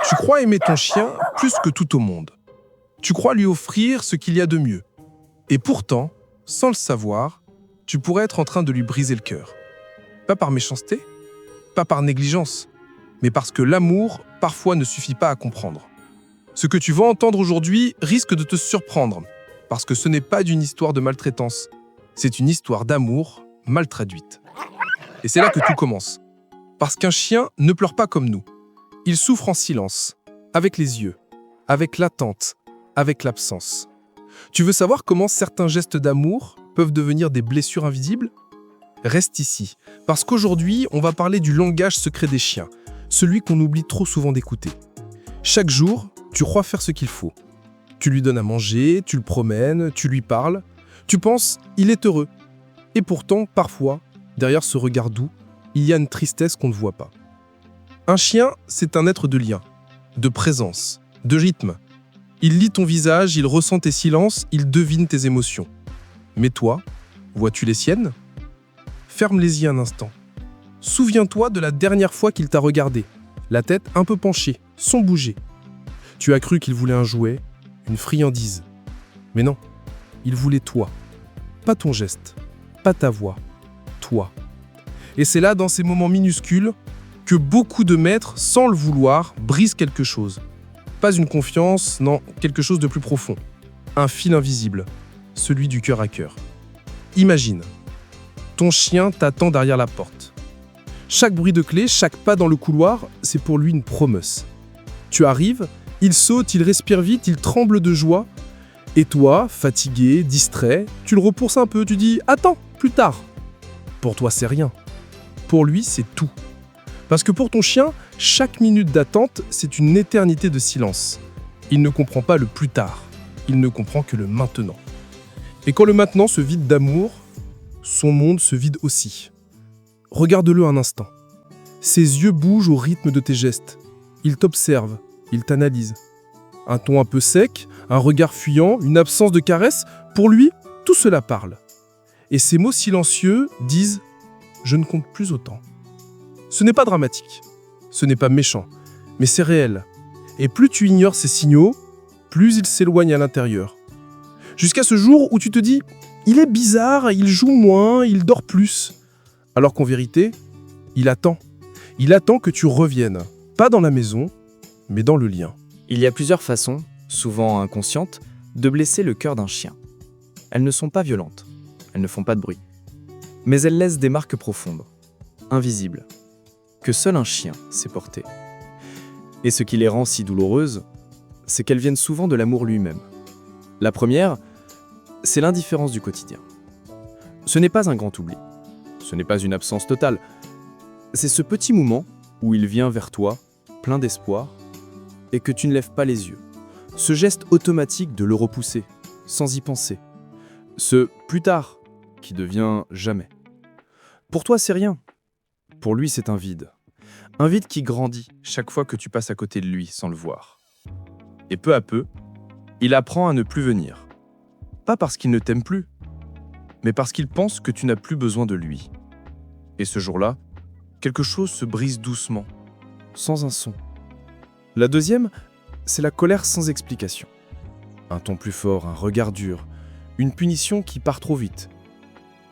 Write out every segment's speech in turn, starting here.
Tu crois aimer ton chien plus que tout au monde. Tu crois lui offrir ce qu'il y a de mieux. Et pourtant, sans le savoir, tu pourrais être en train de lui briser le cœur. Pas par méchanceté, pas par négligence, mais parce que l'amour, parfois, ne suffit pas à comprendre. Ce que tu vas entendre aujourd'hui risque de te surprendre, parce que ce n'est pas d'une histoire de maltraitance, c'est une histoire d'amour mal traduite. Et c'est là que tout commence. Parce qu'un chien ne pleure pas comme nous. Il souffre en silence, avec les yeux, avec l'attente, avec l'absence. Tu veux savoir comment certains gestes d'amour peuvent devenir des blessures invisibles ? Reste ici, parce qu'aujourd'hui, on va parler du langage secret des chiens, celui qu'on oublie trop souvent d'écouter. Chaque jour, tu crois faire ce qu'il faut. Tu lui donnes à manger, tu le promènes, tu lui parles. Tu penses, il est heureux. Et pourtant, parfois, derrière ce regard doux, il y a une tristesse qu'on ne voit pas. Un chien, c'est un être de lien, de présence, de rythme. Il lit ton visage, il ressent tes silences, il devine tes émotions. Mais toi, vois-tu les siennes ? Ferme les yeux un instant. Souviens-toi de la dernière fois qu'il t'a regardé, la tête un peu penchée, sans bouger. Tu as cru qu'il voulait un jouet, une friandise. Mais non, il voulait toi. Pas ton geste, pas ta voix, toi. Et c'est là, dans ces moments minuscules, que beaucoup de maîtres, sans le vouloir, brisent quelque chose. Pas une confiance, non, quelque chose de plus profond. Un fil invisible, celui du cœur à cœur. Imagine, ton chien t'attend derrière la porte. Chaque bruit de clé, chaque pas dans le couloir, c'est pour lui une promesse. Tu arrives, il saute, il respire vite, il tremble de joie. Et toi, fatigué, distrait, tu le repousses un peu, tu dis « Attends, plus tard ». Pour toi, c'est rien. Pour lui, c'est tout. Parce que pour ton chien, chaque minute d'attente, c'est une éternité de silence. Il ne comprend pas le plus tard. Il ne comprend que le maintenant. Et quand le maintenant se vide d'amour, son monde se vide aussi. Regarde-le un instant. Ses yeux bougent au rythme de tes gestes. Il t'observe, il t'analyse. Un ton un peu sec, un regard fuyant, une absence de caresse, pour lui, tout cela parle. Et ces mots silencieux disent « Je ne compte plus autant ». Ce n'est pas dramatique, ce n'est pas méchant, mais c'est réel. Et plus tu ignores ces signaux, plus ils s'éloignent à l'intérieur. Jusqu'à ce jour où tu te dis « Il est bizarre, il joue moins, il dort plus ». Alors qu'en vérité, il attend. Il attend que tu reviennes, pas dans la maison, mais dans le lien. Il y a plusieurs façons, souvent inconscientes, de blesser le cœur d'un chien. Elles ne sont pas violentes, elles ne font pas de bruit. Mais elles laissent des marques profondes, invisibles, que seul un chien sait porter. Et ce qui les rend si douloureuses, c'est qu'elles viennent souvent de l'amour lui-même. La première, c'est l'indifférence du quotidien. Ce n'est pas un grand oubli, ce n'est pas une absence totale, c'est ce petit moment où il vient vers toi, plein d'espoir, et que tu ne lèves pas les yeux. Ce geste automatique de le repousser, sans y penser. Ce « plus tard » qui devient « jamais ». Pour toi, c'est rien. Pour lui, c'est un vide. Un vide qui grandit chaque fois que tu passes à côté de lui sans le voir. Et peu à peu, il apprend à ne plus venir. Pas parce qu'il ne t'aime plus, mais parce qu'il pense que tu n'as plus besoin de lui. Et ce jour-là, quelque chose se brise doucement, sans un son. La deuxième, c'est la colère sans explication. Un ton plus fort, un regard dur, une punition qui part trop vite.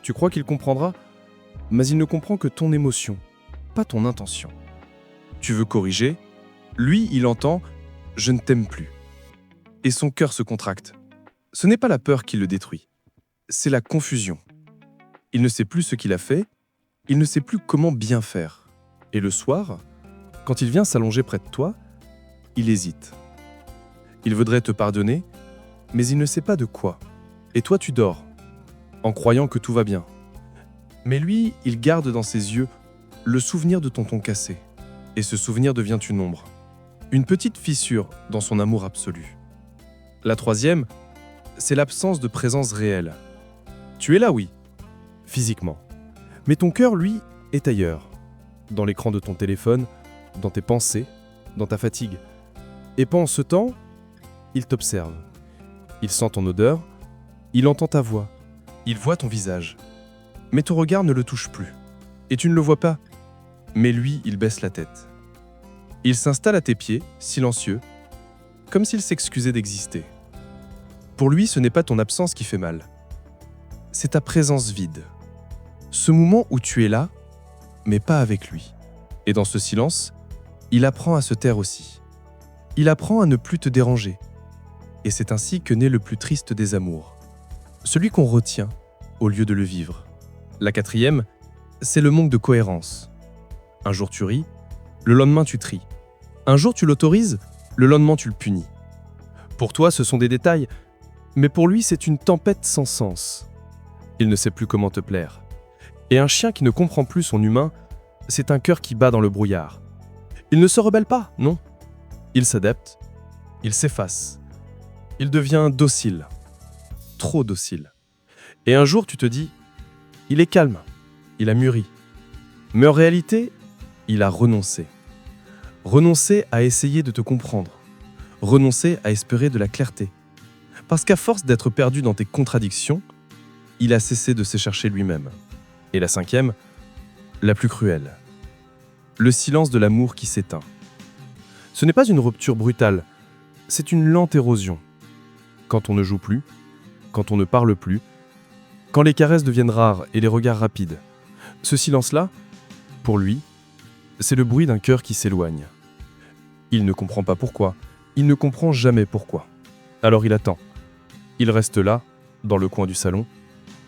Tu crois qu'il comprendra, mais il ne comprend que ton émotion, pas ton intention. Tu veux corriger, lui, il entend « je ne t'aime plus ». Et son cœur se contracte. Ce n'est pas la peur qui le détruit, c'est la confusion. Il ne sait plus ce qu'il a fait, il ne sait plus comment bien faire. Et le soir, quand il vient s'allonger près de toi, il hésite. Il voudrait te pardonner, mais il ne sait pas de quoi. Et toi, tu dors, en croyant que tout va bien. Mais lui, il garde dans ses yeux le souvenir de ton ton cassé. Et ce souvenir devient une ombre, une petite fissure dans son amour absolu. La troisième, c'est l'absence de présence réelle. Tu es là, oui, physiquement. Mais ton cœur, lui, est ailleurs. Dans l'écran de ton téléphone, dans tes pensées, dans ta fatigue. Et pendant ce temps, il t'observe. Il sent ton odeur, il entend ta voix, il voit ton visage. Mais ton regard ne le touche plus. Et tu ne le vois pas. Mais lui, il baisse la tête. Il s'installe à tes pieds, silencieux, comme s'il s'excusait d'exister. Pour lui, ce n'est pas ton absence qui fait mal. C'est ta présence vide. Ce moment où tu es là, mais pas avec lui. Et dans ce silence, il apprend à se taire aussi. Il apprend à ne plus te déranger. Et c'est ainsi que naît le plus triste des amours. Celui qu'on retient au lieu de le vivre. La quatrième, c'est le manque de cohérence. Un jour tu ris, le lendemain tu tries. Un jour tu l'autorises, le lendemain tu le punis. Pour toi, ce sont des détails, mais pour lui, c'est une tempête sans sens. Il ne sait plus comment te plaire. Et un chien qui ne comprend plus son humain, c'est un cœur qui bat dans le brouillard. Il ne se rebelle pas, non. Il s'adapte, il s'efface. Il devient docile, trop docile. Et un jour, tu te dis, il est calme, il a mûri. Mais en réalité, il a renoncé. Renoncé à essayer de te comprendre. Renoncé à espérer de la clarté. Parce qu'à force d'être perdu dans tes contradictions, il a cessé de se chercher lui-même. Et la cinquième, la plus cruelle. Le silence de l'amour qui s'éteint. Ce n'est pas une rupture brutale, c'est une lente érosion. Quand on ne joue plus, quand on ne parle plus, quand les caresses deviennent rares et les regards rapides. Ce silence-là, pour lui, c'est le bruit d'un cœur qui s'éloigne. Il ne comprend pas pourquoi, il ne comprend jamais pourquoi. Alors il attend. Il reste là, dans le coin du salon,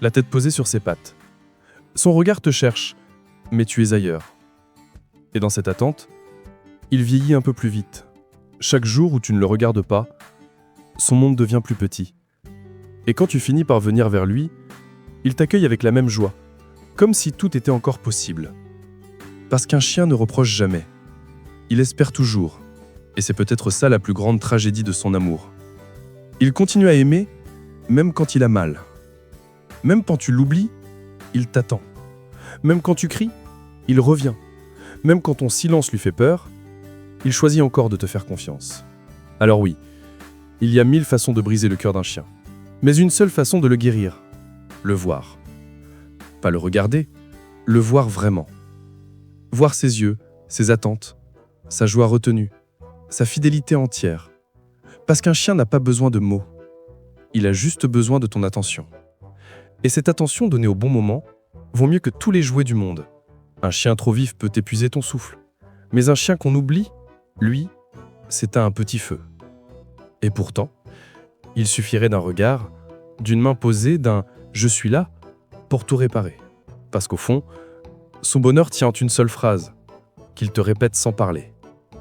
la tête posée sur ses pattes. Son regard te cherche, mais tu es ailleurs. Et dans cette attente, il vieillit un peu plus vite. Chaque jour où tu ne le regardes pas, son monde devient plus petit. Et quand tu finis par venir vers lui, il t'accueille avec la même joie, comme si tout était encore possible. Parce qu'un chien ne reproche jamais. Il espère toujours, et c'est peut-être ça la plus grande tragédie de son amour. Il continue à aimer, même quand il a mal. Même quand tu l'oublies, il t'attend. Même quand tu cries, il revient. Même quand ton silence lui fait peur, il choisit encore de te faire confiance. Alors oui, il y a 1000 façons de briser le cœur d'un chien. Mais une seule façon de le guérir, le voir. Pas le regarder, le voir vraiment. Voir ses yeux, ses attentes, sa joie retenue, sa fidélité entière. Parce qu'un chien n'a pas besoin de mots. Il a juste besoin de ton attention. Et cette attention donnée au bon moment vaut mieux que tous les jouets du monde. Un chien trop vif peut épuiser ton souffle. Mais un chien qu'on oublie, lui, c'est un petit feu. Et pourtant, il suffirait d'un regard, d'une main posée, d'un « je suis là » pour tout réparer. Parce qu'au fond, son bonheur tient en une seule phrase, qu'il te répète sans parler.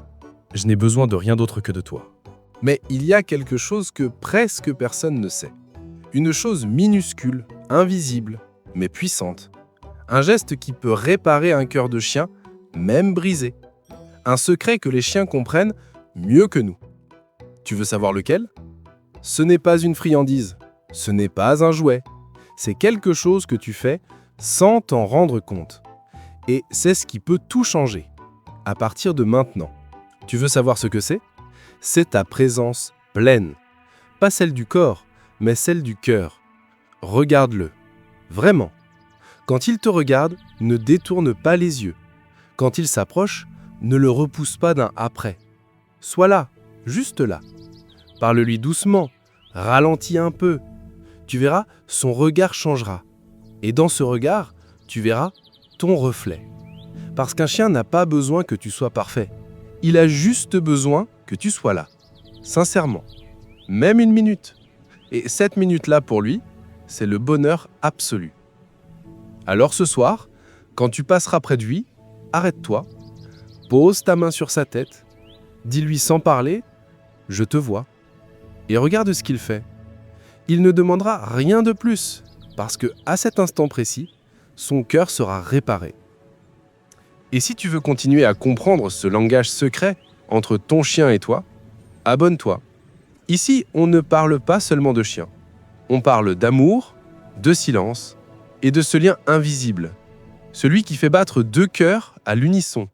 « Je n'ai besoin de rien d'autre que de toi. » Mais il y a quelque chose que presque personne ne sait. Une chose minuscule, invisible, mais puissante. Un geste qui peut réparer un cœur de chien, même brisé. Un secret que les chiens comprennent mieux que nous. Tu veux savoir lequel ? Ce n'est pas une friandise, ce n'est pas un jouet. C'est quelque chose que tu fais sans t'en rendre compte. Et c'est ce qui peut tout changer, à partir de maintenant. Tu veux savoir ce que c'est ? C'est ta présence pleine. Pas celle du corps, mais celle du cœur. Regarde-le. Vraiment. Quand il te regarde, ne détourne pas les yeux. Quand il s'approche, ne le repousse pas d'un après. Sois là, juste là. Parle-lui doucement, ralentis un peu. Tu verras, son regard changera. Et dans ce regard, tu verras ton reflet. Parce qu'un chien n'a pas besoin que tu sois parfait. Il a juste besoin que tu sois là. Sincèrement. Même 1 minute. Et cette minute-là pour lui, c'est le bonheur absolu. Alors ce soir, quand tu passeras près de lui, arrête-toi, pose ta main sur sa tête, dis-lui sans parler « Je te vois » et regarde ce qu'il fait. Il ne demandera rien de plus, parce que à cet instant précis, son cœur sera réparé. Et si tu veux continuer à comprendre ce langage secret entre ton chien et toi, abonne-toi. Ici, on ne parle pas seulement de chien. On parle d'amour, de silence et de ce lien invisible, celui qui fait battre 2 cœurs à l'unisson.